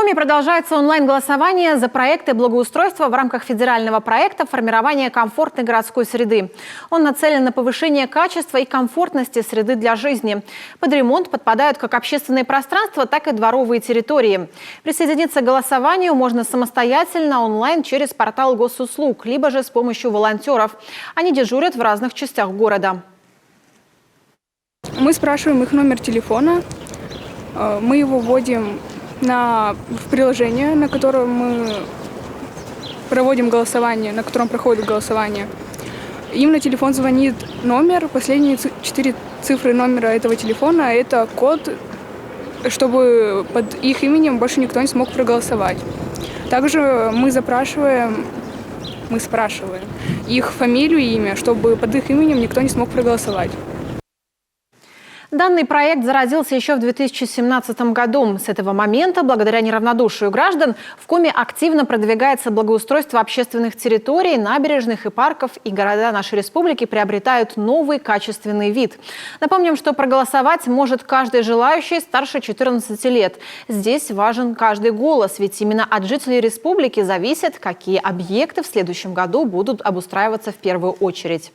Коми продолжается онлайн-голосование за проекты благоустройства в рамках федерального проекта формирования комфортной городской среды. Он нацелен на повышение качества и комфортности среды для жизни. Под ремонт подпадают как общественные пространства, так и дворовые территории. Присоединиться к голосованию можно самостоятельно онлайн через портал госуслуг, либо же с помощью волонтеров. Они дежурят в разных частях города. Мы спрашиваем их номер телефона, мы его вводим в приложение, на котором мы проводим голосование, на котором проходит голосование. Им на телефон звонит номер, последние 4 цифры номера этого телефона – это код, чтобы под их именем больше никто не смог проголосовать. Также мы спрашиваем их фамилию и имя, чтобы под их именем никто не смог проголосовать. Данный проект зародился еще в 2017 году. С этого момента, благодаря неравнодушию граждан, в Коми активно продвигается благоустройство общественных территорий, набережных и парков, и города нашей республики приобретают новый качественный вид. Напомним, что проголосовать может каждый желающий старше 14 лет. Здесь важен каждый голос, ведь именно от жителей республики зависит, какие объекты в следующем году будут обустраиваться в первую очередь.